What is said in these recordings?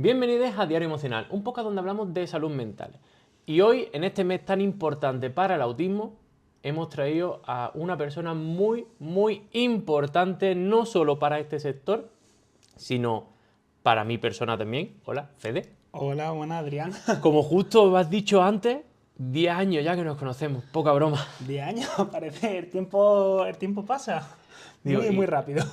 Bienvenidos a Diario Emocional, un podcast donde hablamos de salud mental. Y hoy, en este mes tan importante para el autismo, hemos traído a una persona muy importante, no solo para este sector, sino para mi persona también. Hola, Fede. Hola, buena Adrián. Como justo me has dicho antes, 10 años ya que nos conocemos, poca broma. 10 años, parece, el tiempo pasa Digo, muy rápido.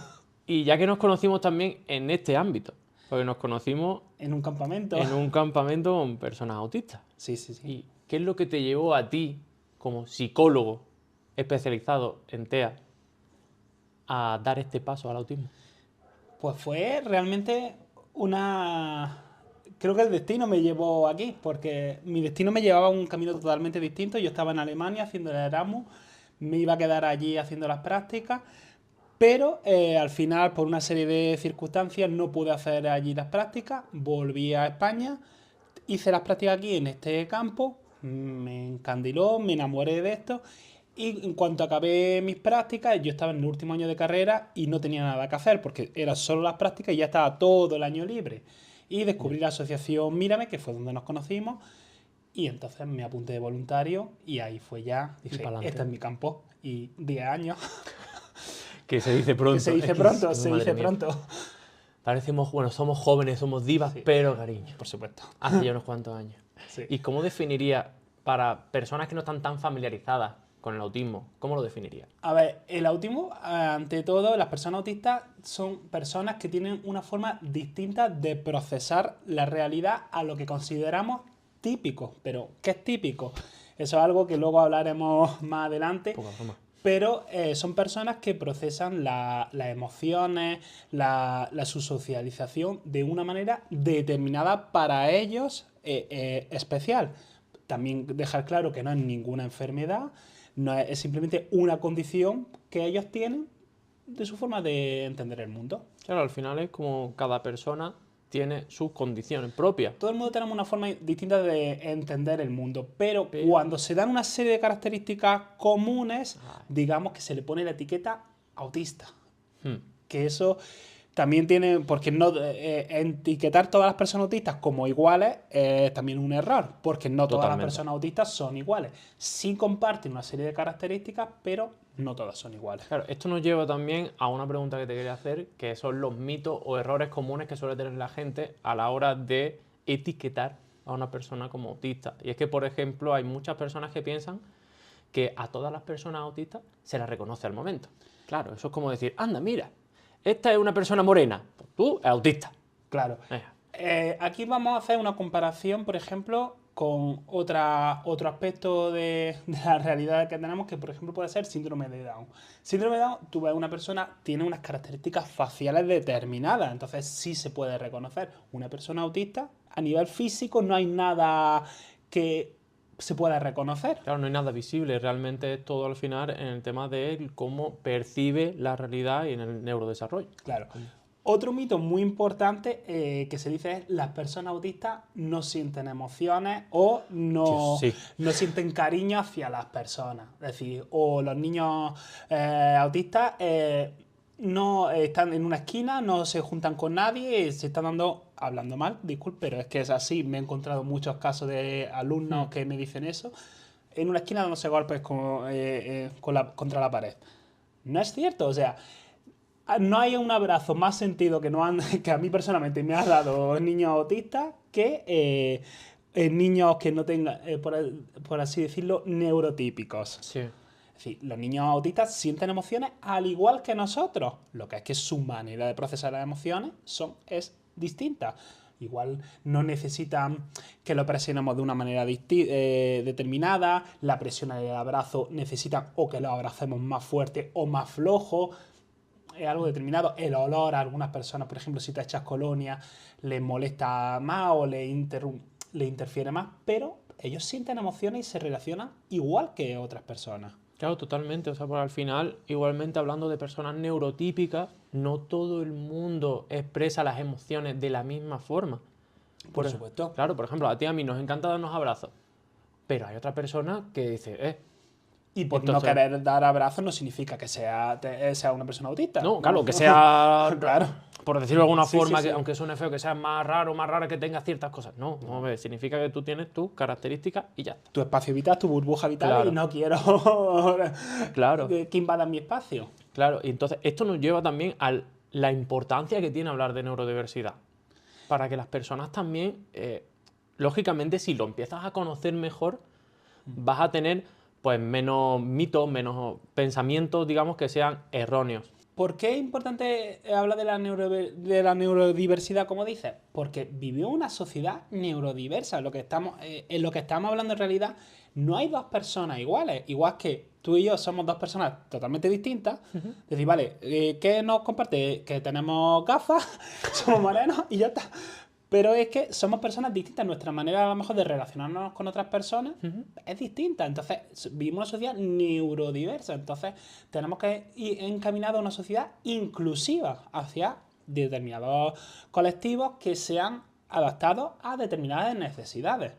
y ya que nos conocimos también en este ámbito, porque nos conocimos En un campamento. en un campamento con personas autistas. Sí, sí, sí. ¿Y qué es lo que te llevó a ti, como psicólogo especializado en TEA, a dar este paso al autismo? Pues fue realmente una... Creo que el destino me llevó aquí, porque mi destino me llevaba a un camino totalmente distinto. Yo estaba en Alemania haciendo el Erasmus, me iba a quedar allí haciendo las prácticas, pero al final, por una serie de circunstancias, no pude hacer allí las prácticas. Volví a España, hice las prácticas aquí en este campo, me encandiló, me enamoré de esto. Y en cuanto acabé mis prácticas, yo estaba en el último año de carrera y no tenía nada que hacer porque era solo las prácticas y ya estaba todo el año libre. Y descubrí la asociación Mírame, que fue donde nos conocimos, y entonces me apunté de voluntario y ahí fue ya, dije, pa'lante. este es mi campo. Y 10 años, Que se dice pronto. que se dice es que pronto, es- se madre dice mía. pronto. Parecemos, bueno, somos jóvenes, somos divas, Sí. pero cariño, Por supuesto. hace ya unos cuantos años. Sí. ¿Y cómo definiría, para personas que no están tan familiarizadas con el autismo, cómo lo definiría? A ver, el autismo, ante todo, las personas autistas son personas que tienen una forma distinta de procesar la realidad a lo que consideramos típico. Pero, ¿qué es típico? Eso es algo que luego hablaremos más adelante. Poca broma. Pero son personas que procesan las emociones, su socialización de una manera determinada para ellos especial. También dejar claro que no es ninguna enfermedad, no es simplemente una condición que ellos tienen de su forma de entender el mundo. Claro, al final es como cada persona tiene sus condiciones propias. Todo el mundo tenemos una forma distinta de entender el mundo, pero Pero- cuando se dan una serie de características comunes, Ay. digamos que se le pone la etiqueta autista. Hmm. Que eso también tiene, porque no etiquetar todas las personas autistas como iguales es también un error, porque no todas las Totalmente. personas autistas son iguales. Sí comparten una serie de características, pero no todas son iguales. Claro, esto nos lleva también a una pregunta que te quería hacer, que son los mitos o errores comunes que suele tener la gente a la hora de etiquetar a una persona como autista. Y es que, por ejemplo, hay muchas personas que piensan que a todas las personas autistas se las reconoce al momento. Claro, eso es como decir, anda, mira, esta es una persona morena, pues tú eres autista. Claro. Aquí vamos a hacer una comparación, por ejemplo, con otro aspecto de la realidad que tenemos, que por ejemplo puede ser síndrome de Down. Síndrome de Down, tú ves una persona, tiene unas características faciales determinadas, entonces sí se puede reconocer. Una persona autista, a nivel físico, no hay nada que se pueda reconocer. Claro, no hay nada visible, realmente es todo al final en el tema de cómo percibe la realidad y en el neurodesarrollo. Claro. Otro mito muy importante que se dice es las personas autistas no sienten emociones o no, Sí. no sienten cariño hacia las personas. Es decir, o los niños autistas no están en una esquina, no se juntan con nadie, se están dando, hablando mal, disculpe, pero es que es así. Me he encontrado muchos casos de alumnos que me dicen eso, en una esquina dándose golpes contra la pared. No es cierto, o sea, no hay un abrazo más sentido que a mí personalmente me ha dado niños autistas que niños que no tengan, por así decirlo, neurotípicos. Sí. Es decir, los niños autistas sienten emociones al igual que nosotros. Lo que es que su manera de procesar las emociones es distinta. Igual no necesitan que lo presionemos de una manera determinada. La presión del abrazo necesitan o que lo abracemos más fuerte o más flojo. Es algo determinado. El olor a algunas personas, por ejemplo, si te echas colonia, les molesta más o le interfiere más, pero ellos sienten emociones y se relacionan igual que otras personas. Claro, totalmente. O sea, pues al final, igualmente hablando de personas neurotípicas, no todo el mundo expresa las emociones de la misma forma. Por supuesto. Claro, por ejemplo, a ti y a mí nos encanta darnos abrazos, pero hay otra persona que dice, Y por no Entonces, querer dar abrazos no significa que sea una persona autista. no, claro, que sea, Claro. por decirlo de alguna Sí, forma, sí, que sí. aunque suene feo, que sea más raro, que tenga ciertas cosas. No, significa que tú tienes tus características y ya está. Tu espacio vital, tu burbuja vital, Claro. y no quiero Claro. que invadan mi espacio. Claro, y entonces esto nos lleva también a la importancia que tiene hablar de neurodiversidad. Para que las personas también, lógicamente, si lo empiezas a conocer mejor, vas a tener pues menos mitos, menos pensamientos, digamos, que sean erróneos. ¿Por qué es importante hablar de la neurodiversidad, como dices? Porque vivimos una sociedad neurodiversa. En lo que estamos hablando en realidad, no hay dos personas iguales. Igual que tú y yo somos dos personas totalmente distintas. Decir, vale, ¿qué nos comparte? Que tenemos gafas, somos morenos y ya está. Pero es que somos personas distintas. Nuestra manera a lo mejor de relacionarnos con otras personas es distinta. Entonces, vivimos una sociedad neurodiversa. Entonces, tenemos que ir encaminados a una sociedad inclusiva hacia determinados colectivos que sean adaptados a determinadas necesidades.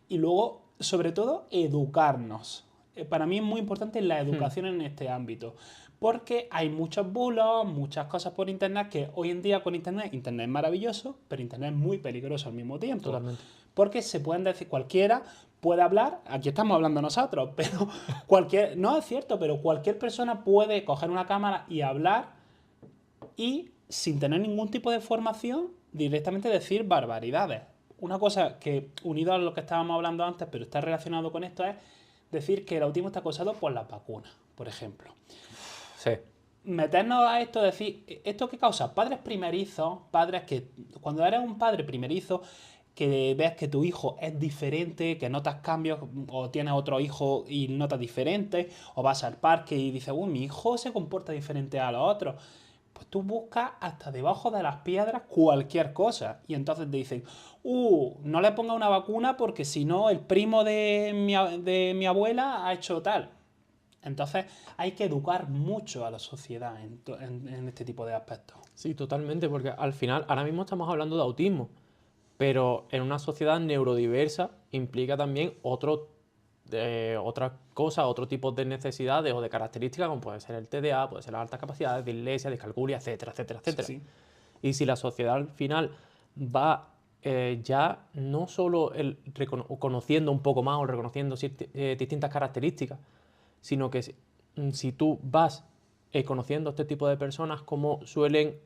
Y luego, sobre todo, educarnos. Para mí es muy importante la educación en este ámbito. Porque hay muchos bulos, muchas cosas por internet que hoy en día con internet es maravilloso, pero internet es muy peligroso al mismo tiempo. Totalmente. Porque se pueden decir, cualquiera puede hablar, aquí estamos hablando nosotros, pero no es cierto, pero cualquier persona puede coger una cámara y hablar y sin tener ningún tipo de formación directamente decir barbaridades. Una cosa que, unido a lo que estábamos hablando antes, pero está relacionado con esto, es decir que el autismo está causado por las vacunas, por ejemplo. Sí. Meternos a esto, decir, ¿esto qué causa? Padres primerizos, padres que, cuando eres un padre primerizo, que ves que tu hijo es diferente, que notas cambios, o tienes otro hijo y notas diferente, o vas al parque y dices, mi hijo se comporta diferente a los otros. Pues tú buscas hasta debajo de las piedras cualquier cosa. Y entonces te dicen, no le ponga una vacuna porque si no el primo de mi abuela ha hecho tal. Entonces hay que educar mucho a la sociedad en este tipo de aspectos. Sí, totalmente, porque al final, ahora mismo estamos hablando de autismo, pero en una sociedad neurodiversa implica también otras cosas, otro tipo de necesidades o de características, como puede ser el TDA, puede ser las altas capacidades, dislexia, discalculia, etcétera, etcétera, etcétera. Sí. Y si la sociedad al final va ya no solo conociendo un poco más o reconociendo distintas características, sino que si tú vas conociendo a este tipo de personas, cómo suelen,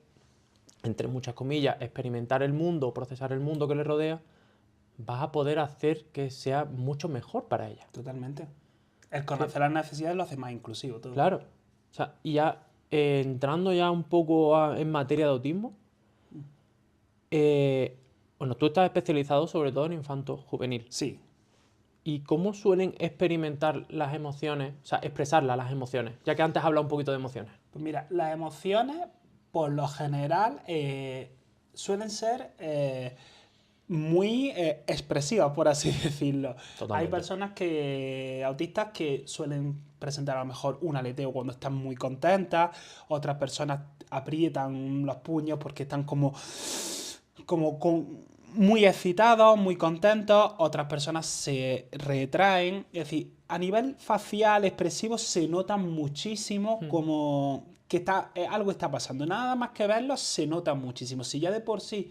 entre muchas comillas, experimentar el mundo, procesar el mundo que les rodea, vas a poder hacer que sea mucho mejor para ellas. Totalmente. El conocer las necesidades lo hace más inclusivo todo. Claro. O sea, y ya entrando ya un poco en materia de autismo, bueno, tú estás especializado sobre todo en infanto juvenil. Sí. ¿Y cómo suelen experimentar las emociones, o sea, expresarlas las emociones? Ya que antes has hablado un poquito de emociones. Pues mira, las emociones, por lo general, suelen ser muy expresivas, por así decirlo. Totalmente. Hay personas autistas que suelen presentar a lo mejor un aleteo cuando están muy contentas, otras personas aprietan los puños porque están como muy excitados, muy contentos, otras personas se retraen. Es decir, a nivel facial, expresivo, se nota muchísimo como que algo está pasando. Nada más que verlo, se nota muchísimo. Si ya de por sí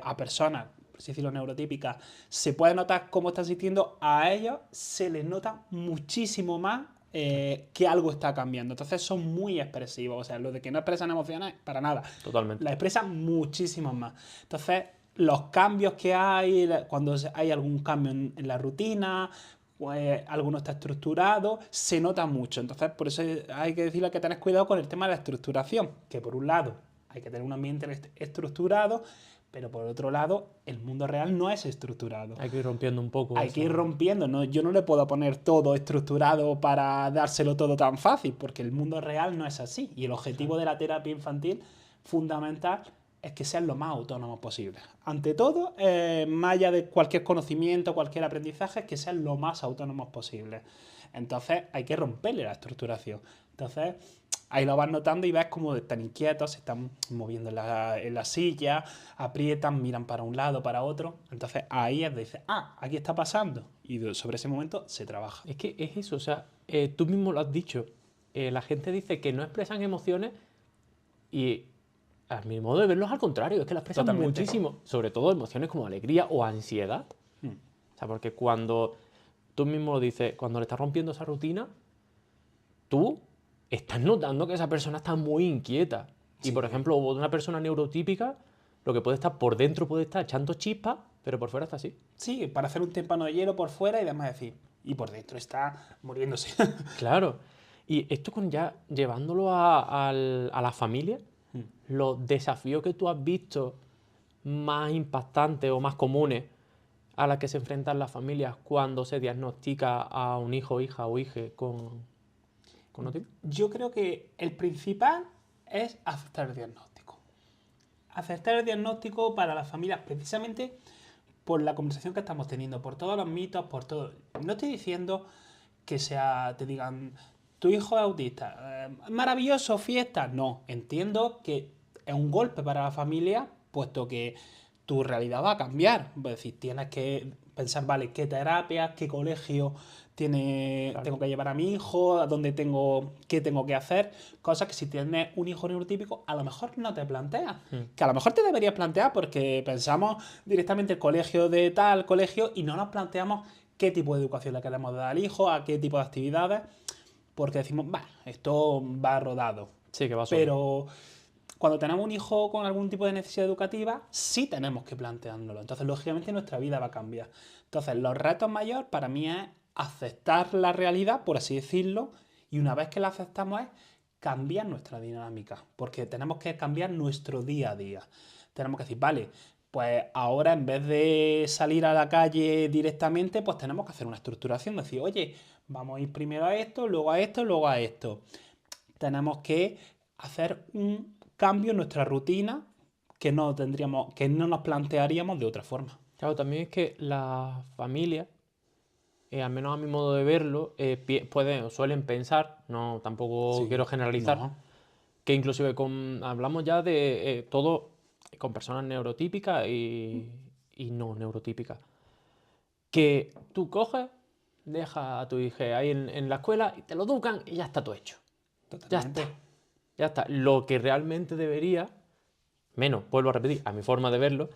a personas, por así decirlo, neurotípicas, se puede notar cómo están sintiendo, a ellos se les nota muchísimo más que algo está cambiando. Entonces son muy expresivos. O sea, lo de que no expresan emociones, para nada. Totalmente. La expresan muchísimo más. Entonces, los cambios que hay, cuando hay algún cambio en la rutina, pues alguno está estructurado, se nota mucho. Entonces, por eso hay que decirle que tenés cuidado con el tema de la estructuración, que por un lado hay que tener un ambiente estructurado, pero por otro lado, el mundo real no es estructurado. Hay que ir rompiendo un poco. Hay que ir rompiendo, ¿no? Yo no le puedo poner todo estructurado para dárselo todo tan fácil, porque el mundo real no es así. Y el objetivo de la terapia infantil fundamental es que sean lo más autónomos posible. Ante todo, más allá de cualquier conocimiento, cualquier aprendizaje, es que sean lo más autónomos posible. Entonces, hay que romperle la estructuración. Entonces, Ahí lo vas notando y ves como están inquietos, se están moviendo en la silla, aprietan, miran para un lado, para otro. Entonces ahí es de dices, aquí está pasando. Y sobre ese momento se trabaja. Es que es eso, o sea, tú mismo lo has dicho. La gente dice que no expresan emociones y a mi modo de verlo es al contrario, es que las expresan Totalmente. muchísimo. Sobre todo emociones como alegría o ansiedad. O sea, porque cuando tú mismo lo dices, cuando le estás rompiendo esa rutina, tú estás notando que esa persona está muy inquieta. Y por ejemplo, una persona neurotípica, lo que puede estar por dentro puede estar echando chispas, pero por fuera está así. Sí, para hacer un témpano de hielo por fuera y demás decir. Y por dentro está muriéndose. Claro. Y esto con ya llevándolo a la familia, los desafíos que tú has visto más impactantes o más comunes a las que se enfrentan las familias cuando se diagnostica a un hijo, hija o hije con autismo. Yo creo que el principal es aceptar el diagnóstico. Aceptar el diagnóstico para las familias precisamente por la conversación que estamos teniendo, por todos los mitos, por todo. No estoy diciendo que te digan, tu hijo es autista, maravilloso, fiesta. No, entiendo que es un golpe para la familia, puesto que tu realidad va a cambiar. Es decir, tienes que pensar, vale, qué terapia, qué colegio tengo que llevar a mi hijo, qué tengo que hacer. Cosas que si tienes un hijo neurotípico, a lo mejor no te planteas. Que a lo mejor te deberías plantear porque pensamos directamente el colegio de tal colegio y no nos planteamos qué tipo de educación le queremos dar al hijo, a qué tipo de actividades, porque decimos, esto va rodado. Sí, que va solo. Pero cuando tenemos un hijo con algún tipo de necesidad educativa, sí tenemos que planteárnoslo. Entonces, lógicamente, nuestra vida va a cambiar. Entonces, los retos mayores para mí es aceptar la realidad, por así decirlo, y una vez que la aceptamos es cambiar nuestra dinámica, porque tenemos que cambiar nuestro día a día. Tenemos que decir, vale, pues ahora en vez de salir a la calle directamente, pues tenemos que hacer una estructuración, decir, oye, vamos a ir primero a esto, luego a esto, luego a esto. Tenemos que hacer un cambio en nuestra rutina que no nos plantearíamos de otra forma. Claro, también es que las familias, al menos a mi modo de verlo, pueden o suelen pensar, no tampoco quiero generalizar, No. que inclusive hablamos ya de todo con personas neurotípicas y no neurotípicas, que tú coges, dejas a tu hija ahí en la escuela y te lo educan y ya está todo hecho. Totalmente. Ya está. Lo que realmente debería, menos, vuelvo a repetir, a mi forma de verlo,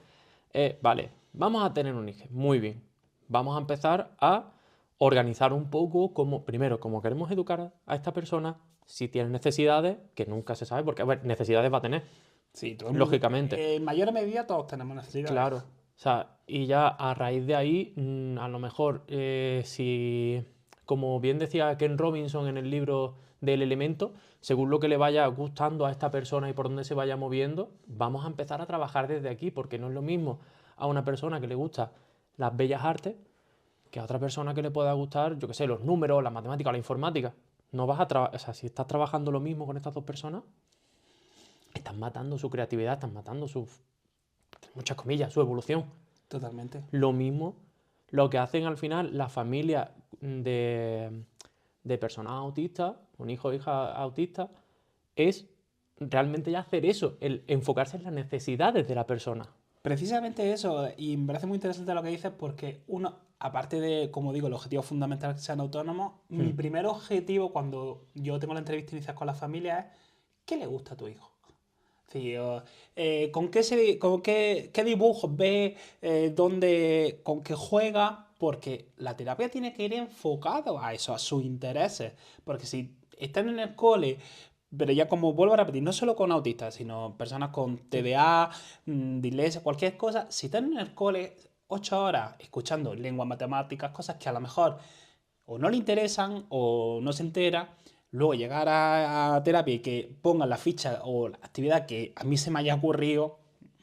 vale, vamos a tener un hijo, muy bien. Vamos a empezar a organizar un poco primero, cómo queremos educar a esta persona, si tiene necesidades, que nunca se sabe, porque a ver, necesidades va a tener, Sí, lógicamente. En mayor medida todos tenemos necesidades. Claro. O sea, y ya a raíz de ahí, a lo mejor, si, como bien decía Ken Robinson en el libro del Elemento, según lo que le vaya gustando a esta persona y por dónde se vaya moviendo, vamos a empezar a trabajar desde aquí, porque no es lo mismo a una persona que le gusta las bellas artes que a otra persona que le pueda gustar, yo qué sé, los números, las matemáticas, la informática. No vas a o sea, si estás trabajando lo mismo con estas dos personas, estás matando su creatividad, estás matando muchas comillas, su evolución. Totalmente. Lo mismo, lo que hacen al final las familias de personas autistas, un hijo o hija autista, es realmente ya hacer eso, el enfocarse en las necesidades de la persona. Precisamente eso, y me parece muy interesante lo que dices porque uno, aparte de, como digo, el objetivo fundamental es que sean autónomos, mi primer objetivo cuando yo tengo la entrevista inicial con la familia es ¿qué le gusta a tu hijo? Sí, ¿qué dibujos ve? ¿Con qué juega? Porque la terapia tiene que ir enfocado a eso, a sus intereses. Porque si están en el cole, pero ya como vuelvo a repetir, no solo con autistas, sino personas con TDA, dislexia, cualquier cosa, si están en el cole 8 horas escuchando lengua, matemáticas, cosas que a lo mejor o no le interesan o no se entera, luego llegar a terapia y que pongan la ficha o la actividad que a mí se me haya ocurrido,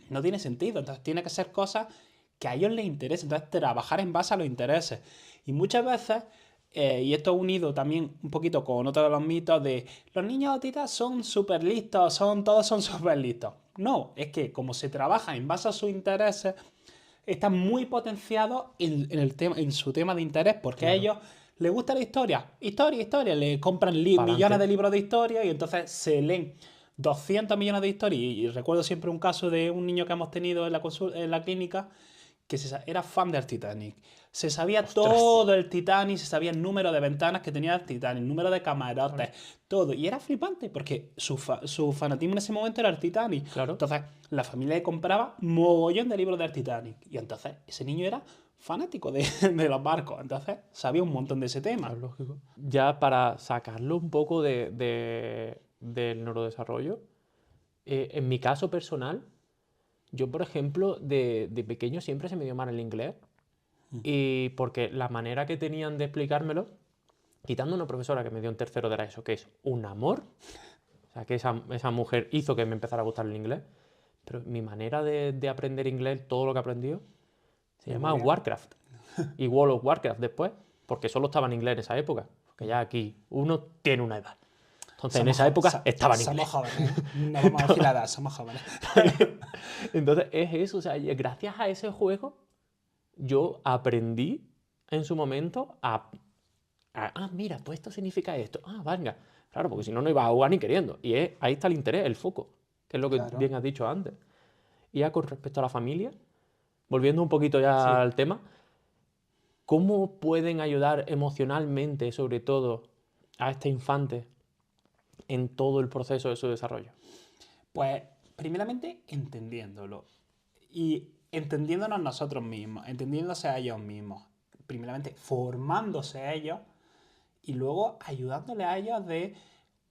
no tiene sentido. Entonces tiene que ser cosas que a ellos les interesen. Entonces trabajar en base a los intereses. Y muchas veces, y esto unido también un poquito con otro de los mitos de los niños autistas son súper listos, todos son súper listos. No, es que como se trabaja en base a sus intereses, están muy potenciados en su tema de interés porque a ellos ¿Le gusta la historia? Historia. Le compran Pa'lante. millones de libros de historia y entonces se leen 200 millones de historias. Y recuerdo siempre un caso de un niño que hemos tenido en la clínica que era fan del Titanic. Se sabía todo el Titanic, se sabía el número de ventanas que tenía el Titanic, el número de camarotes, todo. Y era flipante porque su fanatismo en ese momento era el Titanic. Claro. Entonces, la familia le compraba mogollón de libros del Titanic. Y entonces, ese niño era fanático de los barcos. Entonces, sabía un montón de ese tema. Es lógico. Ya para sacarlo un poco del neurodesarrollo, en mi caso personal, yo, por ejemplo, de pequeño siempre se me dio mal el inglés. Y porque la manera que tenían de explicármelo, quitando una profesora que me dio en tercero de la ESO, que es un amor, o sea, que esa mujer hizo que me empezara a gustar el inglés, pero mi manera de aprender inglés, todo lo que he aprendido, se llama Warcraft. Y World of Warcraft después, porque solo estaba en inglés en esa época. Porque ya aquí uno tiene una edad. Entonces, en esa época estaba en inglés. Somos jóvenes, no vamos a decir la edad, somos jóvenes. Entonces, es eso, o sea, gracias a ese juego, yo aprendí en su momento mira, pues esto significa esto. Venga. Claro, porque si no, no iba a jugar ni queriendo. Y ahí está el interés, el foco, que es lo que bien has dicho antes. Y ya con respecto a la familia, volviendo un poquito ya al tema, ¿cómo pueden ayudar emocionalmente, sobre todo, a este infante en todo el proceso de su desarrollo? Pues, primeramente, entendiéndolo. Y entendiéndonos nosotros mismos, entendiéndose a ellos mismos. Primeramente, formándose a ellos y luego ayudándole a ellos de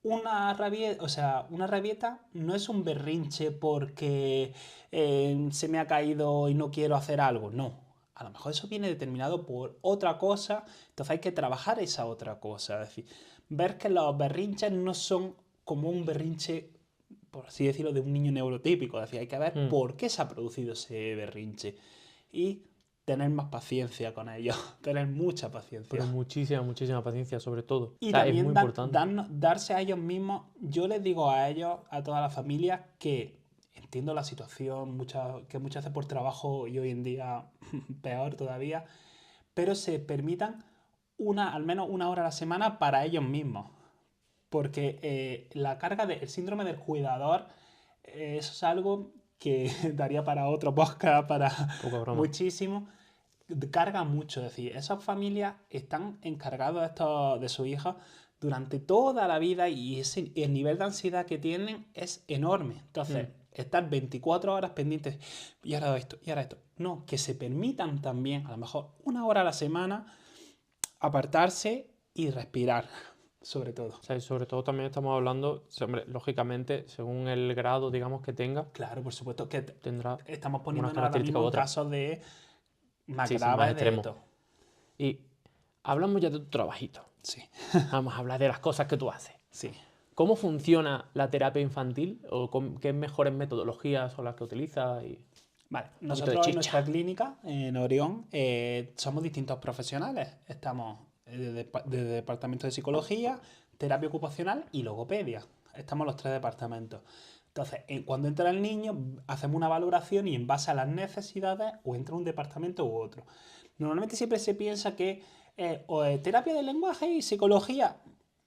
una rabieta. O sea, una rabieta no es un berrinche porque se me ha caído y no quiero hacer algo. No. A lo mejor eso viene determinado por otra cosa, entonces hay que trabajar esa otra cosa. Es decir, ver que los berrinches no son como un berrinche, por así decirlo, de un niño neurotípico. Es decir, hay que ver por qué se ha producido ese berrinche y tener más paciencia con ellos, tener mucha paciencia. Pero muchísima paciencia, sobre todo. Y o sea, también es muy importante. darse a ellos mismos. Yo les digo a ellos, a toda la familia, que entiendo la situación, que muchas veces por trabajo y hoy en día peor todavía, pero se permitan al menos una hora a la semana para ellos mismos. Porque la carga del síndrome del cuidador, eso es algo que daría para otro podcast, para muchísimo. Carga mucho, es decir, esas familias están encargadas de sus hijos durante toda la vida y el nivel de ansiedad que tienen es enorme. Entonces, estar 24 horas pendientes, y ahora esto, y ahora esto. No, que se permitan también, a lo mejor una hora a la semana, apartarse y respirar, sobre todo. O sea, y sobre todo también estamos hablando, hombre, lógicamente, según el grado, digamos, que tenga. Claro, por supuesto que tendrá estamos poniendo una ahora característica u mismo otra. casos de más Sí, graves más de extremo. esto. Y hablamos ya de tu trabajito. Sí. Vamos a hablar de las cosas que tú haces. Sí. ¿Cómo funciona la terapia infantil? ¿O qué mejores metodologías son las que utilizas? Vale, nosotros en nuestra clínica, en Orión, somos distintos profesionales. Estamos de departamento de psicología, terapia ocupacional y logopedia. Estamos los 3 departamentos. Entonces, cuando entra el niño, hacemos una valoración y en base a las necesidades o entra un departamento u otro. Normalmente siempre se piensa que o terapia del lenguaje y psicología.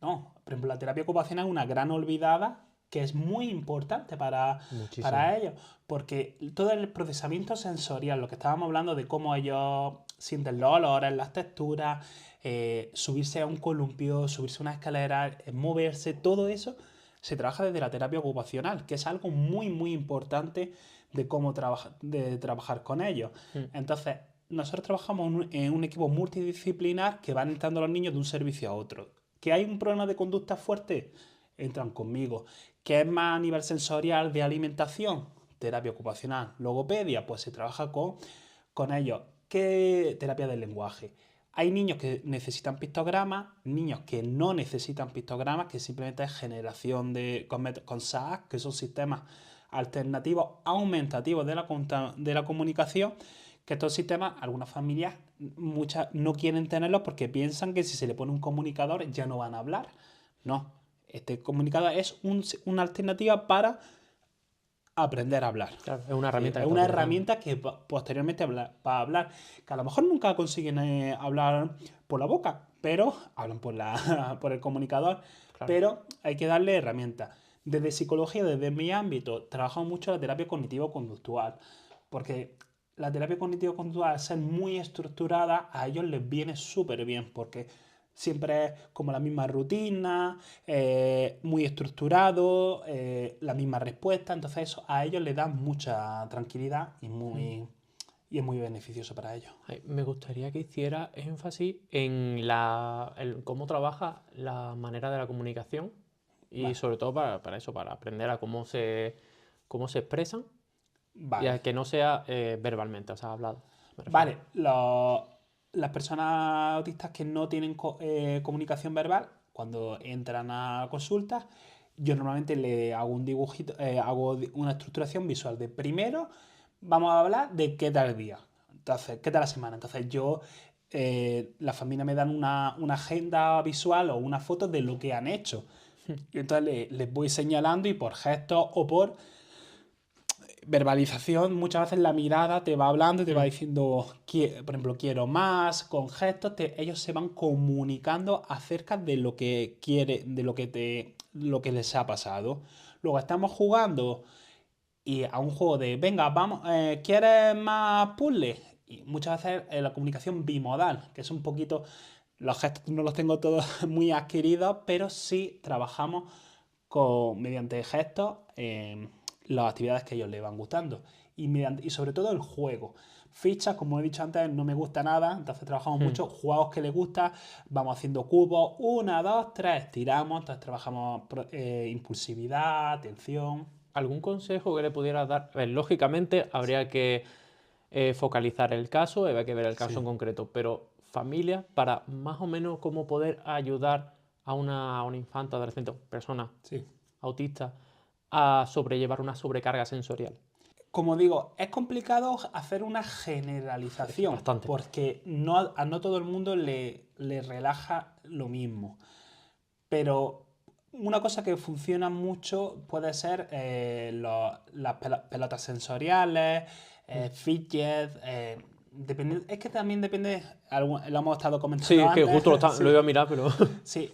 No, por ejemplo, la terapia ocupacional es una gran olvidada que es muy importante para ellos, porque todo el procesamiento sensorial, lo que estábamos hablando de cómo ellos sienten los olores, las texturas, subirse a un columpio, subirse a una escalera, moverse, todo eso se trabaja desde la terapia ocupacional, que es algo muy importante de cómo trabajar con ellos. Entonces, nosotros trabajamos en un equipo multidisciplinar que van entrando los niños de un servicio a otro. ¿Que hay un problema de conducta fuerte? Entran conmigo. ¿Que es más a nivel sensorial de alimentación? Terapia ocupacional. Logopedia, pues se trabaja con ellos. ¿Qué terapia del lenguaje? Hay niños que necesitan pictogramas, niños que no necesitan pictogramas, que simplemente es generación con SAC, que son sistemas alternativos aumentativos de la comunicación, que estos sistemas, algunas familias, muchas no quieren tenerlos porque piensan que si se le pone un comunicador ya no van a hablar. No, este comunicador es una alternativa para aprender a hablar. Claro, es una herramienta. Es una herramienta que posteriormente va a hablar. Que a lo mejor nunca consiguen hablar por la boca, pero hablan por el comunicador, Claro. pero hay que darle herramientas. Desde psicología, desde mi ámbito, trabajamos mucho la terapia cognitivo-conductual, porque la terapia cognitivo-conductual, al ser muy estructurada, a ellos les viene súper bien, porque siempre es como la misma rutina, muy estructurado, la misma respuesta, entonces eso a ellos les da mucha tranquilidad y es muy beneficioso para ellos. Ay, me gustaría que hiciera énfasis en cómo trabaja la manera de la comunicación y Vale, sobre todo para eso, para aprender a cómo se expresan y a vale. que no sea verbalmente, o sea, hablado, me refiero. Vale, las personas autistas que no tienen comunicación verbal, cuando entran a consultas, yo normalmente le hago un dibujito, una estructuración visual de primero, vamos a hablar de qué tal el día, entonces, qué tal la semana. Entonces la familia me dan una agenda visual o una foto de lo que han hecho. Y entonces les voy señalando y por gestos o por verbalización, muchas veces la mirada te va hablando y te va Mm. diciendo, por ejemplo, quiero más, con gestos, ellos se van comunicando acerca de lo que quiere, de lo que les ha pasado. Luego estamos jugando y a un juego de, venga, vamos, ¿quieres más puzzles? Y muchas veces la comunicación bimodal, que es un poquito, los gestos no los tengo todos muy adquiridos, pero sí trabajamos mediante gestos las actividades que a ellos les van gustando y sobre todo el juego. Fichas, como he dicho antes, no me gusta nada, entonces trabajamos Mm. mucho. Juegos que les gusta, vamos haciendo cubos, 1, 2, 3, tiramos, entonces trabajamos impulsividad, atención. ¿Algún consejo que le pudieras dar? A ver, lógicamente habría que focalizar el caso, habría que ver el caso Sí, en concreto, pero familia, para más o menos cómo poder ayudar a una infanta, adolescente, persona sí. autista a sobrellevar una sobrecarga sensorial. Como digo, es complicado hacer una generalización Bastante. porque no todo el mundo le relaja lo mismo. Pero una cosa que funciona mucho puede ser las pelotas sensoriales, Mm. fidget. Es que también depende, lo hemos estado Sí, comentando es que antes. justo lo Sí, iba a mirar, pero... sí.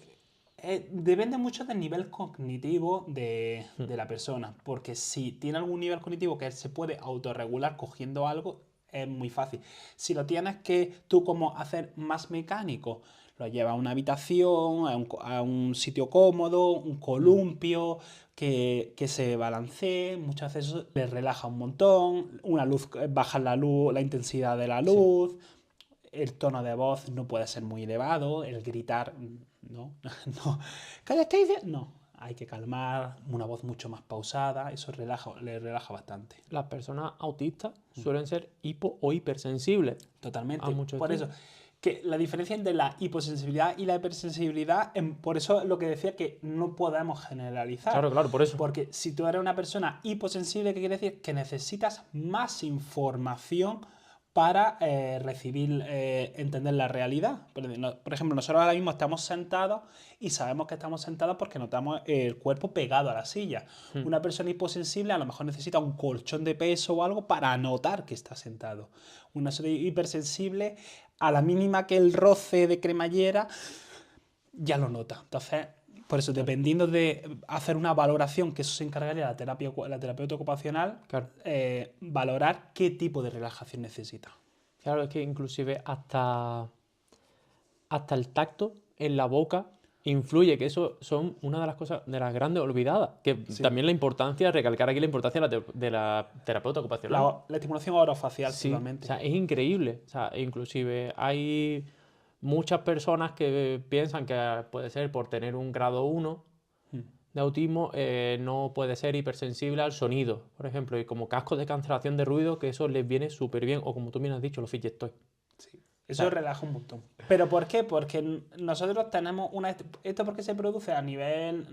Depende mucho del nivel cognitivo Mm. de la persona, porque si tiene algún nivel cognitivo que se puede autorregular cogiendo algo, es muy fácil. Si lo tienes que tú como hacer más mecánico, lo llevas a una habitación, a un sitio cómodo, un Mm. columpio, que se balancee, muchas veces eso le relaja un montón, una luz, bajas la luz, la intensidad de la Sí. luz, el tono de voz no puede ser muy elevado, el gritar, no, no. ¿Cállate? No, hay que calmar, una voz mucho más pausada, eso le relaja bastante. Las personas autistas suelen ser hipo o hipersensibles a Totalmente. muchos Por eso, estímulos. que la diferencia entre la hiposensibilidad y la hipersensibilidad, por eso lo que decía que no podemos generalizar. Claro, claro, por eso. Porque si tú eres una persona hiposensible, ¿qué quiere decir? Que necesitas más información para recibir, entender la realidad. Por ejemplo, nosotros ahora mismo estamos sentados y sabemos que estamos sentados porque notamos el cuerpo pegado a la silla. Mm. Una persona hiposensible a lo mejor necesita un colchón de peso o algo para notar que está sentado. Una persona hipersensible, a la mínima que el roce de cremallera, ya lo nota. Entonces, por eso, Claro, dependiendo de hacer una valoración, que eso se encargaría la terapeuta ocupacional, claro. valorar qué tipo de relajación necesita. Claro, es que inclusive hasta el tacto en la boca influye, que eso son una de las cosas, de las grandes olvidadas, que Sí. también la importancia, recalcar aquí la importancia de la terapeuta ocupacional. La estimulación orofacial, Sí, o totalmente. sea, es increíble. O sea, inclusive hay muchas personas que piensan que puede ser por tener un grado 1 Mm. de autismo, no puede ser hipersensible al sonido, por ejemplo, y como cascos de cancelación de ruido, que eso les viene súper bien, o como tú bien has dicho, los fidget toys. Sí. O Eso sea, relaja un montón. ¿Pero por qué? Porque nosotros tenemos una... Esto porque se produce a nivel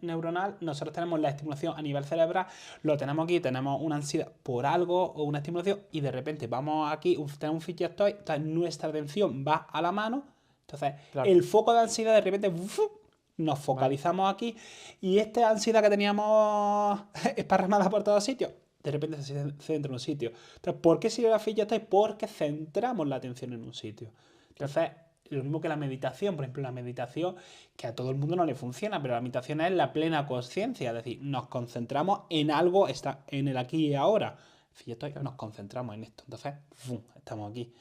neuronal, nosotros tenemos la estimulación a nivel cerebral, lo tenemos aquí, tenemos una ansiedad por algo o una estimulación y de repente vamos aquí, tenemos un fidget toy, entonces nuestra atención va a la mano, entonces claro, el foco de ansiedad de repente nos ¿vale? focalizamos aquí y esta ansiedad que teníamos esparramada por todos sitios, de repente se centra en un sitio. Entonces, ¿por qué sirve la fidget toy? Porque centramos la atención en un sitio. Entonces, lo mismo que la meditación. Por ejemplo, la meditación, que a todo el mundo no le funciona, pero la meditación es la plena conciencia, es decir, nos concentramos en algo, está en el aquí y ahora. Si yo estoy, nos concentramos en esto, entonces, ¡fum!, estamos aquí.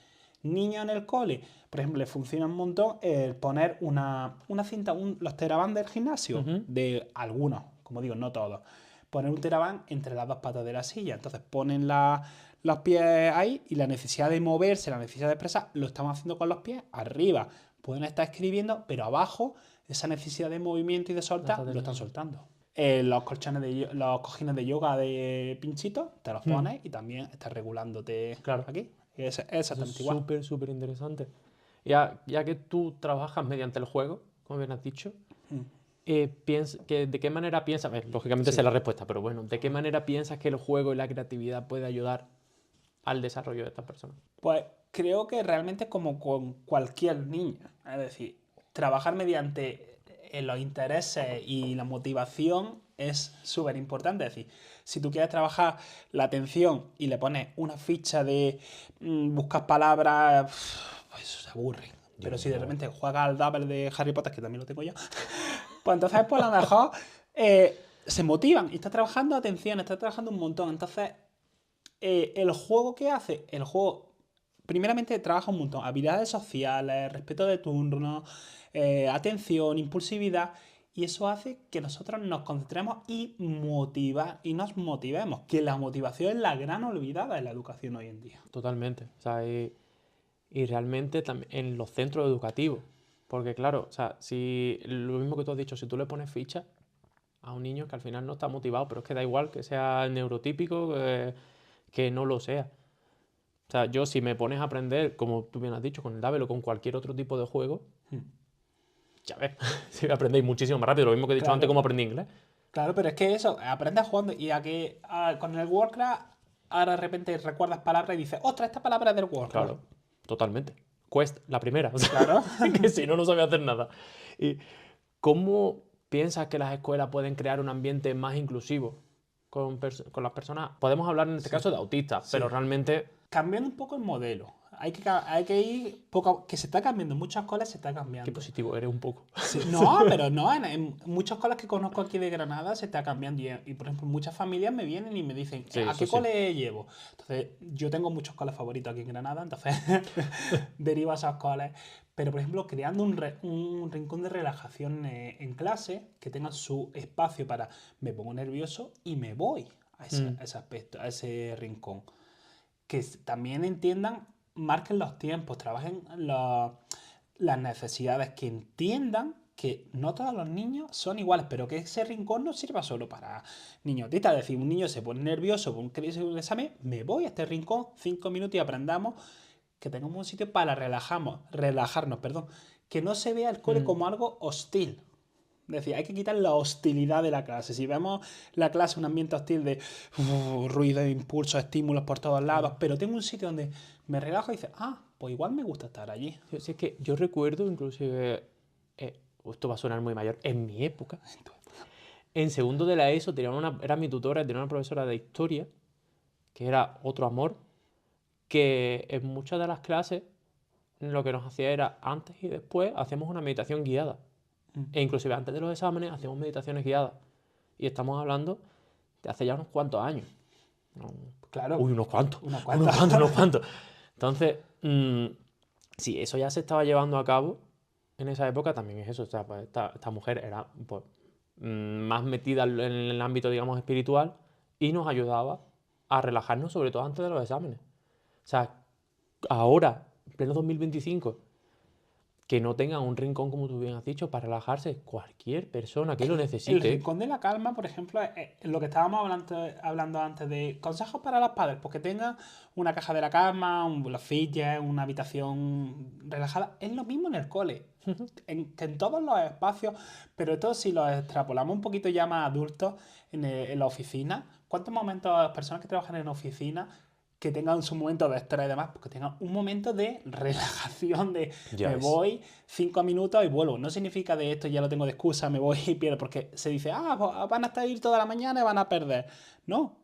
Niños en el cole, por ejemplo, le funciona un montón el poner una cinta, los TheraBand del gimnasio, de algunos, como digo, no todos. Poner un TheraBand entre las dos patas de la silla. Entonces ponen los pies ahí y la necesidad de moverse, la necesidad de expresar, lo estamos haciendo con los pies arriba. Pueden estar escribiendo, pero abajo esa necesidad de movimiento y de soltar lo están soltando. Los cojines de yoga de pinchito, te los pones y también estás regulándote aquí. Es exactamente igual. Súper, súper interesante. Ya que tú trabajas mediante el juego, como bien has dicho, ¿de qué manera piensas? Lógicamente sé la respuesta, pero bueno, ¿de qué manera piensas que el juego y la creatividad puede ayudar al desarrollo de estas personas? Pues creo que realmente como con cualquier niño, es decir, trabajar mediante los intereses y la motivación es súper importante. Es decir, si tú quieres trabajar la atención y le pones una ficha de buscar palabras, pues se aburre. Pero si de repente juegas al Double de Harry Potter, que también lo tengo yo, pues entonces pues a lo mejor se motivan y está trabajando atención, está trabajando un montón. Entonces, el juego, ¿qué hace? El juego, primeramente, trabaja un montón. Habilidades sociales, respeto de turno, atención, impulsividad. Y eso hace que nosotros nos concentremos y nos motivemos. Que la motivación es la gran olvidada en la educación hoy en día. Totalmente. O sea, y realmente en los centros educativos. Porque claro, o sea, si lo mismo que tú has dicho, si tú le pones ficha a un niño que al final no está motivado, pero es que da igual que sea neurotípico, que no lo sea. O sea, yo si me pones a aprender, como tú bien has dicho, con el Dabel o con cualquier otro tipo de juego, ya ves, si aprendéis muchísimo más rápido. Lo mismo que he dicho antes, como aprendí inglés. Claro, pero es que eso, aprendes jugando y con el Warcraft, ahora de repente recuerdas palabras y dices, ¡ostras, esta palabra es del Warcraft! Claro, totalmente. Quest, la primera. O sea, claro. que si no, no sabía hacer nada. ¿Y cómo piensas que las escuelas pueden crear un ambiente más inclusivo con las personas? Podemos hablar en este caso de autistas, pero realmente... Cambiando un poco el modelo. Hay que ir poco... Que se está cambiando. En muchas escuelas se está cambiando. Qué positivo eres un poco. Sí, no, pero no. En muchas escuelas que conozco aquí de Granada se está cambiando. Y por ejemplo, muchas familias me vienen y me dicen, ¿a qué cole llevo? Entonces, yo tengo muchos coles favoritos aquí en Granada, entonces derivo a esos coles. Pero, por ejemplo, creando un rincón de relajación en clase que tenga su espacio para me pongo nervioso y me voy a ese aspecto, a ese rincón. Que también entiendan, marquen los tiempos, trabajen las necesidades, que entiendan que no todos los niños son iguales, pero que ese rincón no sirva solo para niños autistas. Es decir, un niño se pone nervioso por un examen, me voy a este rincón 5 minutos y aprendamos, que tengamos un sitio para relajarnos, que no se vea el cole como algo hostil. Es decir, hay que quitar la hostilidad de la clase. Si vemos la clase un ambiente hostil de ruido, impulsos, estímulos por todos lados, pero tengo un sitio donde me relajo y dices, pues igual me gusta estar allí. Sí, es que yo recuerdo inclusive, esto va a sonar muy mayor, en mi época, en segundo de la ESO, era mi tutora, tenía una profesora de historia, que era otro amor, que en muchas de las clases lo que nos hacía era, antes y después, hacíamos una meditación guiada. E inclusive antes de los exámenes hacíamos meditaciones guiadas. Y estamos hablando de hace ya unos cuantos años. Claro. Uy, unos cuantos. Entonces, si eso ya se estaba llevando a cabo en esa época, también es eso. O sea, pues esta mujer era pues, más metida en el ámbito, digamos, espiritual y nos ayudaba a relajarnos, sobre todo antes de los exámenes. O sea, ahora, en pleno 2025... que no tengan un rincón, como tú bien has dicho, para relajarse, cualquier persona que lo necesite. El rincón de la calma, por ejemplo, es lo que estábamos hablando antes de consejos para los padres, porque tengan una caja de la calma, los fidgets, una habitación relajada. Es lo mismo en el cole, en todos los espacios, pero esto si lo extrapolamos un poquito ya más adultos en la oficina. ¿Cuántos momentos personas que trabajan en oficina que tengan su momento de estrés y demás, porque tengan un momento de relajación, de Ya me ves. voy 5 minutos y vuelvo. No significa de esto ya lo tengo de excusa, me voy y pierdo, porque se dice, pues van a estar ahí toda la mañana y van a perder. No,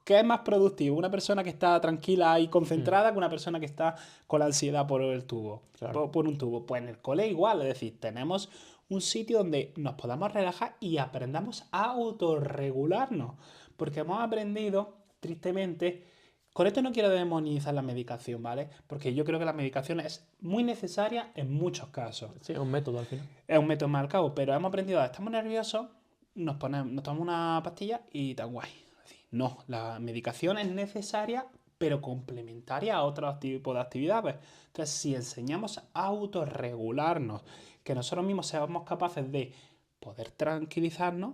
¿qué es más productivo? Una persona que está tranquila y concentrada que una persona que está con la ansiedad por el tubo, Claro. por un tubo. Pues en el cole igual, es decir, tenemos un sitio donde nos podamos relajar y aprendamos a autorregularnos, porque hemos aprendido, tristemente, con esto no quiero demonizar la medicación, ¿vale? Porque yo creo que la medicación es muy necesaria en muchos casos. Sí, es un método al final. Es un método mal cabo, pero hemos aprendido a estamos nerviosos, nos tomamos una pastilla y tan guay. Es decir, no, la medicación es necesaria, pero complementaria a otros tipos de actividades. Entonces, si enseñamos a autorregularnos, que nosotros mismos seamos capaces de poder tranquilizarnos,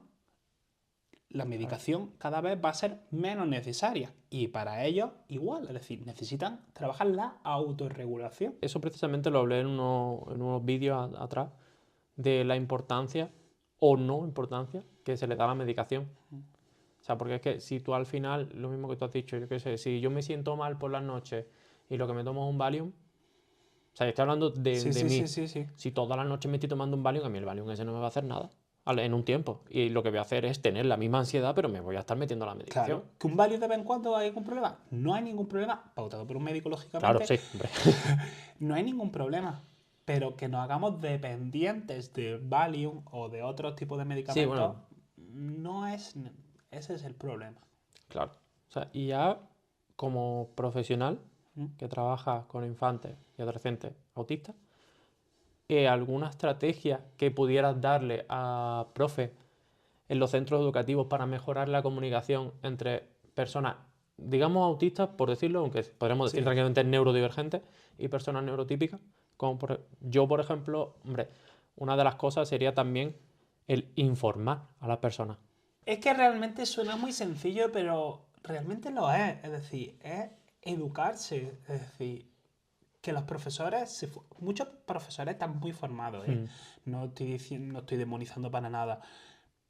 la medicación cada vez va a ser menos necesaria. Y para ellos, igual, es decir, necesitan trabajar la autorregulación. Eso precisamente lo hablé en unos vídeos atrás, de la importancia o no importancia que se le da a la medicación. O sea, porque es que si tú al final, lo mismo que tú has dicho, yo qué sé, si yo me siento mal por las noches y lo que me tomo es un Valium, o sea, yo estoy hablando de mí. Sí. Si todas las noches me estoy tomando un Valium, a mí el Valium ese no me va a hacer nada en un tiempo. Y lo que voy a hacer es tener la misma ansiedad, pero me voy a estar metiendo la medicación. Claro, que un Valium de vez en cuando hay algún problema. No hay ningún problema, pautado por un médico, Claro, lógicamente. sí, hombre. No hay ningún problema. Pero que nos hagamos dependientes de Valium o de otros tipos de Sí, medicamentos, bueno, no es. Ese es el problema. claro. O sea, y ya como profesional ¿Mm? que trabaja con infantes y adolescentes autistas, ¿alguna estrategia que pudieras darle a profes en los centros educativos para mejorar la comunicación entre personas, digamos autistas, por decirlo, aunque podríamos decir Sí. tranquilamente neurodivergentes, y personas neurotípicas? Como yo, por ejemplo, hombre, una de las cosas sería también el informar a las personas. Es que realmente suena muy sencillo, pero realmente lo es. Es decir, es educarse. Es decir, que los profesores, muchos profesores están muy formados, ¿eh? No estoy diciendo, no estoy demonizando para nada.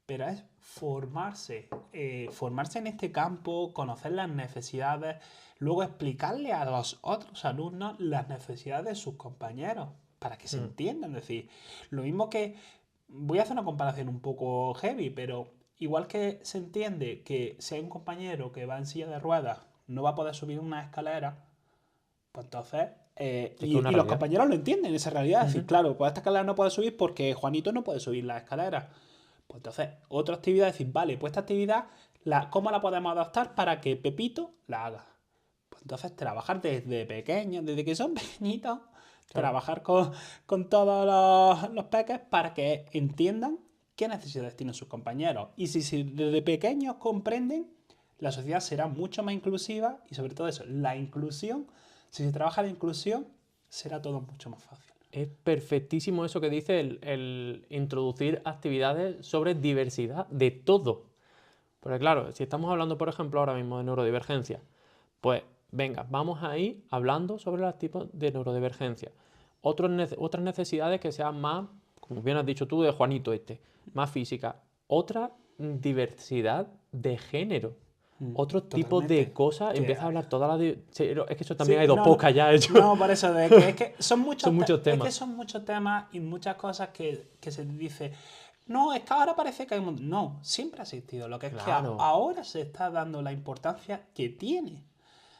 Pero es formarse. Formarse en este campo, conocer las necesidades, luego explicarle a los otros alumnos las necesidades de sus compañeros, para que se entiendan. Es decir, lo mismo que. Voy a hacer una comparación un poco heavy, pero igual que se entiende que si hay un compañero que va en silla de ruedas, no va a poder subir una escalera, pues entonces. Es que es Y una los realidad. compañeros lo entienden, esa realidad. Es decir, claro, pues esta escalera no puede subir porque Juanito no puede subir la escalera. Pues entonces, otra actividad es decir, vale, pues esta actividad, ¿cómo la podemos adaptar para que Pepito la haga? Pues entonces, trabajar desde pequeños, desde que son pequeñitos, trabajar con todos los peques para que entiendan qué necesidades tienen sus compañeros. Y si desde pequeños comprenden, la sociedad será mucho más inclusiva y sobre todo eso, la inclusión, si se trabaja la inclusión, será todo mucho más fácil. Es perfectísimo eso que dice el introducir actividades sobre diversidad de todo. Porque claro, si estamos hablando, por ejemplo, ahora mismo de neurodivergencia, pues venga, vamos a ir hablando sobre los tipos de neurodivergencia. Otras necesidades que sean más, como bien has dicho tú, de Juanito más física. Otra diversidad de género. Otro tipo de Totalmente. cosas. Que- Empieza a hablar toda la... Sí, es que eso Sí, también hay dos no, podcasts ya hechos. no, por eso, de que es que son muchos, Son muchos es temas. que son muchos temas y muchas cosas que se dice. No, es que ahora parece que hay un montón. No, siempre ha existido. Lo que es Claro. que ahora se está dando la importancia que tiene.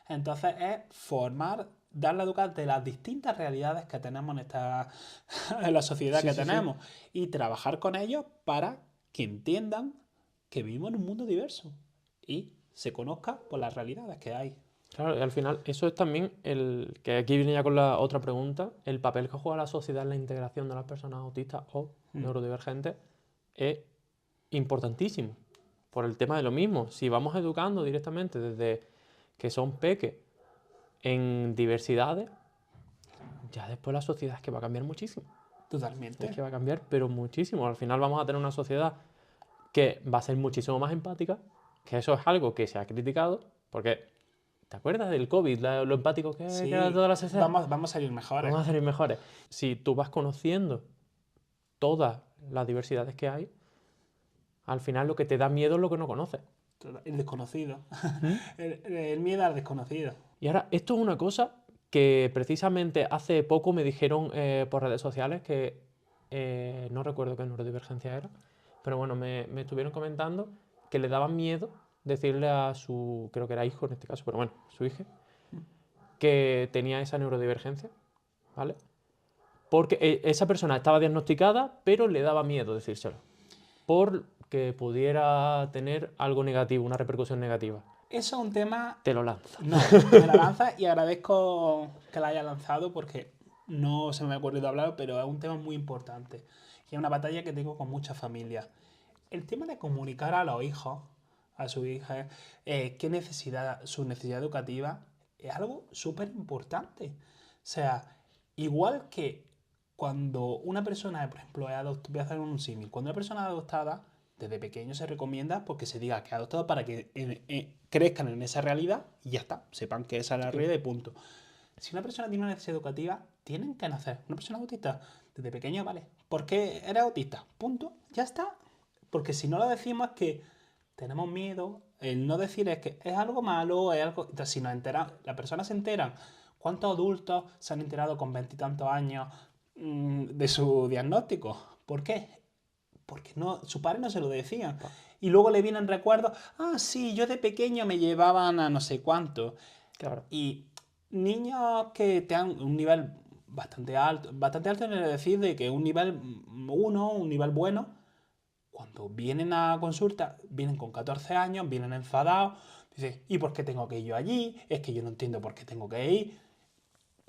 Entonces es formar, darle a educar de las distintas realidades que tenemos en la sociedad Sí, que sí, sí. tenemos y trabajar con ellos para que entiendan que vivimos en un mundo diverso y se conozca por las realidades que hay. Claro, y al final eso es también que aquí viene ya con la otra pregunta, el papel que juega la sociedad en la integración de las personas autistas o neurodivergentes es importantísimo. Por el tema de lo mismo, si vamos educando directamente desde que son peques en diversidades, ya después la sociedad es que va a cambiar muchísimo. Totalmente. Es que va a cambiar, pero muchísimo. Al final vamos a tener una sociedad que va a ser muchísimo más empática, que eso es algo que se ha criticado, porque ¿te acuerdas del COVID, lo empático que Sí, era toda la sociedad? vamos a salir mejores. Vamos a salir mejores. Si tú vas conociendo todas las diversidades que hay, al final lo que te da miedo es lo que no conoces. El desconocido. El miedo al desconocido. Y ahora, esto es una cosa que precisamente hace poco me dijeron por redes sociales que no recuerdo qué neurodivergencia era, pero bueno, me estuvieron comentando que le daba miedo decirle a su, creo que era hijo en este caso, pero bueno, su hija, que tenía esa neurodivergencia, ¿vale? Porque esa persona estaba diagnosticada, pero le daba miedo decírselo, porque pudiera tener algo negativo, una repercusión negativa. Eso es un tema... Te lo lanza. No, me la lanza y agradezco que la haya lanzado porque no se me ha ocurrido hablar, pero es un tema muy importante. Y es una batalla que tengo con muchas familias. El tema de comunicar a los hijos, a sus hijas, su necesidad educativa, es algo súper importante. O sea, igual que cuando una persona, por ejemplo, voy a hacer un símil, cuando una persona es adoptada, desde pequeño se recomienda porque se diga que es adoptado para que crezcan en esa realidad y ya está, sepan que esa es la realidad y punto. Si una persona tiene una necesidad educativa, tienen que nacer. Una persona autista, desde pequeño, vale. ¿Por qué eres autista? Punto, ya está. Porque si no lo decimos es que tenemos miedo, el no decir es que es algo malo, es algo... Entonces, si nos enteramos, las personas se enteran, ¿cuántos adultos se han enterado con 20 y tantos años de su diagnóstico? ¿Por qué? Porque no, su padre no se lo decía. Y luego le vienen recuerdos, ah, sí, yo de pequeño me llevaban a no sé cuánto. Claro. Y niños que tengan un nivel bastante alto en el decir de que un nivel 1, un nivel bueno, cuando vienen a consulta, vienen con 14 años, vienen enfadados, dicen, ¿y por qué tengo que ir yo allí? Es que yo no entiendo por qué tengo que ir.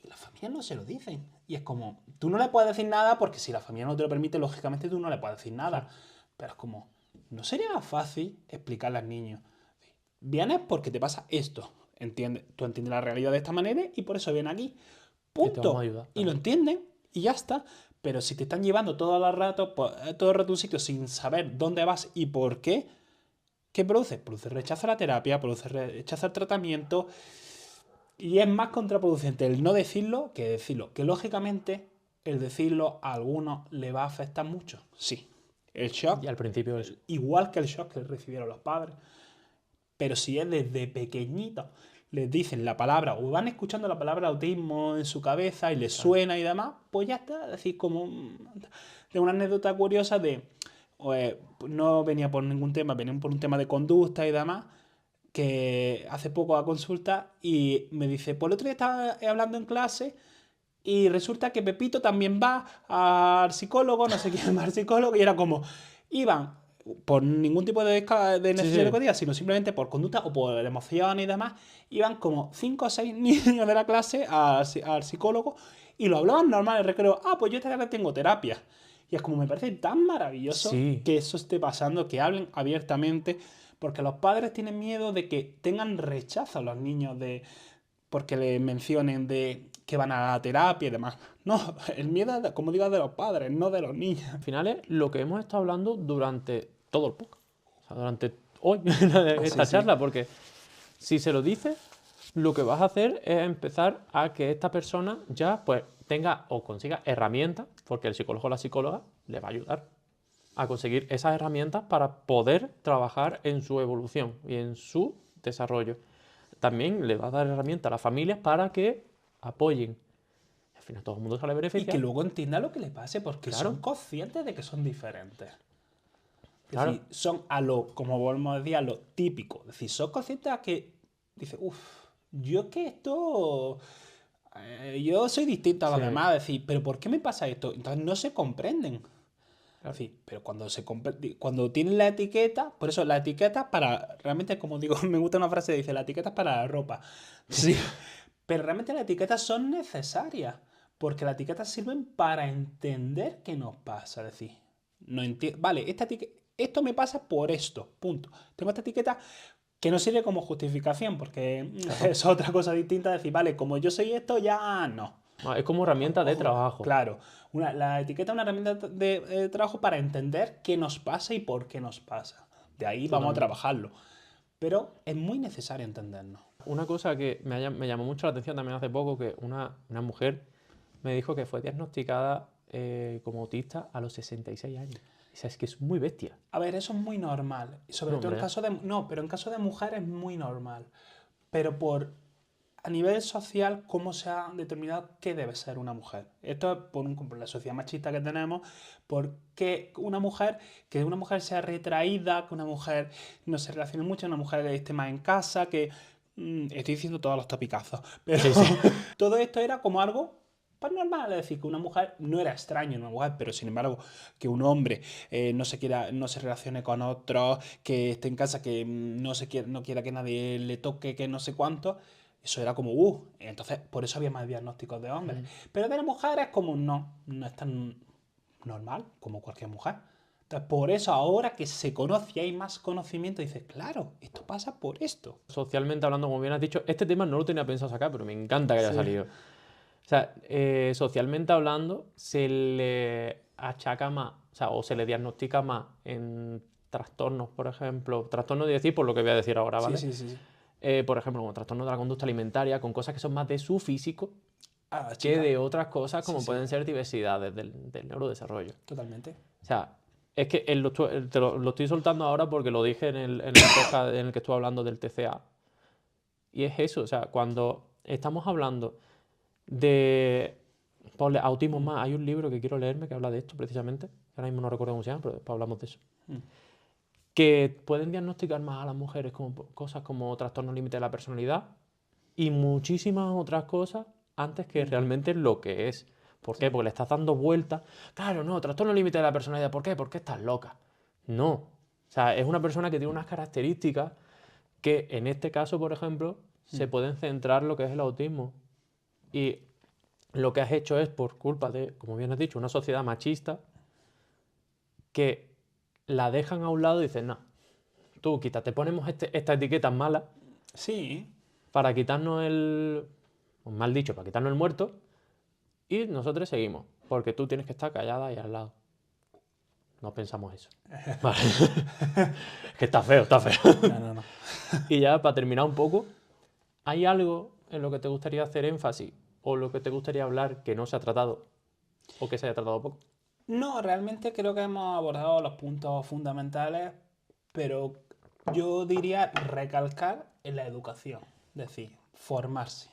Y las familias no se lo dicen. Y es como, tú no le puedes decir nada porque si la familia no te lo permite, lógicamente tú no le puedes decir nada. Pero es como, ¿no sería más fácil explicarle al niño? Vienes porque te pasa esto. Tú entiendes la realidad de esta manera y por eso vienes aquí. Y te vamos a Punto. ayudar. Y lo entienden y ya está. Pero si te están llevando todo el rato a un sitio sin saber dónde vas y por qué, ¿qué produce? Produce rechazo a la terapia, produce rechazo al tratamiento. Y es más contraproducente el no decirlo que decirlo. Que lógicamente el decirlo a algunos le va a afectar mucho. Sí. El shock. Y al principio es... Igual que el shock que recibieron los padres. Pero si es desde pequeñito les dicen la palabra o van escuchando la palabra autismo en su cabeza y les suena y demás, pues ya está. Es decir, como de una anécdota curiosa de no venía por ningún tema, venía por un tema de conducta y demás, que hace poco a consulta y me dice, pues el otro día estaba hablando en clase y resulta que Pepito también va al psicólogo, no sé quién va al psicólogo, y era como, iban por ningún tipo de necesidad educativa, sino simplemente por conducta o por emoción y demás, iban como 5 o 6 niños de la clase al psicólogo y lo hablaban normal en el recreo, ah, pues yo esta tarde tengo terapia. Y es como, me parece tan maravilloso que eso esté pasando, que hablen abiertamente, porque los padres tienen miedo de que tengan rechazo a los niños porque les mencionen de que van a la terapia y demás. No, el miedo, como digo, es de los padres, no de los niños. Al final es lo que hemos estado hablando durante todo el podcast. O sea, durante hoy, esta charla, porque si se lo dices, lo que vas a hacer es empezar a que esta persona ya pues tenga o consiga herramientas, porque el psicólogo o la psicóloga le va a ayudar a conseguir esas herramientas para poder trabajar en su evolución y en su desarrollo. También le va a dar herramientas a las familias para que apoyen. Al final todo el mundo sale beneficiado. Y que luego entienda lo que le pase, porque son conscientes de que son diferentes. Es decir, son como volvemos a decir, a lo típico. Es decir, son conscientes a que dice, uff, yo que esto... yo soy distinto a los demás. Es decir, ¿pero por qué me pasa esto? Entonces no se comprenden. Es decir, pero cuando tienen la etiqueta, por eso la etiqueta para, realmente como digo, me gusta una frase que dice, la etiqueta es para la ropa. Sí. Pero realmente las etiquetas son necesarias, porque las etiquetas sirven para entender qué nos pasa. Es decir, vale, esto me pasa por esto, punto. Tengo esta etiqueta que no sirve como justificación, porque es otra cosa distinta. Decir, vale, como yo soy esto, ya no. Es como herramienta de trabajo. Claro. La etiqueta es una herramienta de trabajo para entender qué nos pasa y por qué nos pasa. De ahí vamos a trabajarlo. Pero es muy necesario entendernos. Una cosa que me llamó mucho la atención también hace poco, que una mujer me dijo que fue diagnosticada como autista a los 66 años. O sea, es que es muy bestia. A ver, eso es muy normal. Y sobre todo en caso de... No, pero en caso de mujer es muy normal. Pero a nivel social, cómo se ha determinado qué debe ser una mujer. Esto es por la sociedad machista que tenemos, porque que una mujer sea retraída, que una mujer no se relacione mucho, una mujer esté más en casa, que... estoy diciendo todos los topicazos, pero Sí, sí. todo esto era como algo pues normal, es decir, que una mujer no era extraño en una mujer, pero sin embargo, que un hombre no se relacione con otros, que esté en casa, que no quiera que nadie le toque, que no sé cuánto, eso era como, entonces por eso había más diagnósticos de hombres. Pero de las mujeres como no es tan normal como cualquier mujer. Entonces, por eso ahora que se conoce y hay más conocimiento, dices, claro, esto pasa por esto. Socialmente hablando, como bien has dicho, este tema no lo tenía pensado sacar, pero me encanta que haya Sí. salido. O sea, socialmente hablando, se le achaca más, o sea, o se le diagnostica más en trastornos, por ejemplo, trastornos de decir por lo que voy a decir ahora, ¿vale? Sí. Por ejemplo, como trastornos de la conducta alimentaria, con cosas que son más de su físico Ah, que chica, de otras cosas como Sí. pueden ser diversidades del neurodesarrollo. totalmente. O sea, es que lo estoy soltando ahora porque lo dije en el podcast en el que estuve hablando del TCA. Y es eso, o sea, cuando estamos hablando de ponle, autismo más, hay un libro que quiero leerme que habla de esto precisamente, ahora mismo no recuerdo cómo se llama, pero después hablamos de eso. Que pueden diagnosticar más a las mujeres como cosas como trastorno límite de la personalidad y muchísimas otras cosas antes que realmente lo que es. ¿Por qué? Porque le estás dando vueltas. Claro, no, trastorno límite de la personalidad. ¿Por qué? Porque estás loca. No. O sea, es una persona que tiene unas características que en este caso, por ejemplo, se pueden centrar en lo que es el autismo. Y lo que has hecho es por culpa de, como bien has dicho, una sociedad machista que la dejan a un lado y dicen, no, tú quítate, ponemos esta etiqueta mala Sí, para quitarnos mal dicho, para quitarnos el muerto y nosotros seguimos, porque tú tienes que estar callada ahí al lado. No pensamos eso. Vale. Que está feo, está feo. no. Y ya para terminar un poco, ¿hay algo en lo que te gustaría hacer énfasis o lo que te gustaría hablar que no se ha tratado o que se haya tratado poco? No, realmente creo que hemos abordado los puntos fundamentales, pero yo diría recalcar en la educación, es decir, formarse.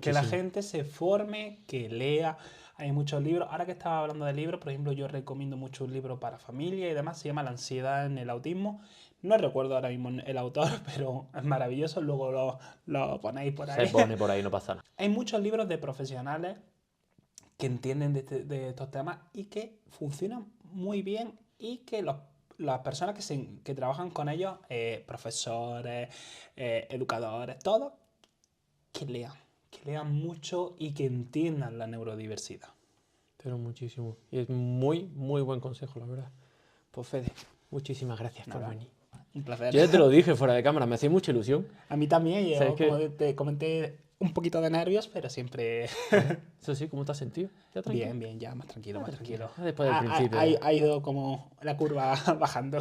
Que la Muchísimo. gente se forme, que lea. Hay muchos libros. Ahora que estaba hablando de libros, por ejemplo, yo recomiendo mucho un libro para familia y demás. Se llama La ansiedad en el autismo. No recuerdo ahora mismo el autor, pero es maravilloso. Luego lo ponéis por Se ahí. pone por ahí, no pasa nada. Hay muchos libros de profesionales que entienden de estos temas y que funcionan muy bien y que las personas que trabajan con ellos, profesores, educadores, todos, que lean mucho y que entiendan la neurodiversidad. Pero muchísimo. Y es muy, muy buen consejo, la verdad. Pues Fede, muchísimas gracias por Nada, venir. un placer. Yo ya te lo dije fuera de cámara, me hacía mucha ilusión. A mí también, yo ¿Sabes qué? como te comenté, un poquito de nervios, pero siempre Eso sí, ¿cómo te has sentido? ¿Ya tranquilo? bien, ya más tranquilo, más tranquilo. Después del principio. Ha ido como la curva bajando.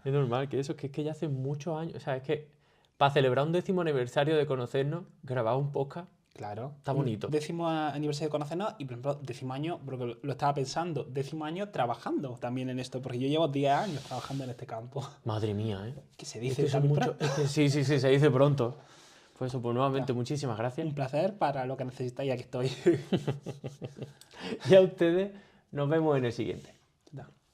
Es normal que eso, que es que ya hace muchos años. O sea, es que para celebrar un 10º aniversario de conocernos, grabar un podcast, Claro. está bonito. 10º aniversario de conocernos y, por ejemplo, 10º año, porque lo estaba pensando, 10º año trabajando también en esto, porque yo llevo 10 años trabajando en este campo. Madre mía, ¿eh? Que se Es dice que son también mucho. pronto. Es que sí, se dice pronto. Pues eso, pues nuevamente, muchísimas gracias. Un placer para lo que necesitáis, aquí estoy. Y a ustedes, nos vemos en el siguiente. Da.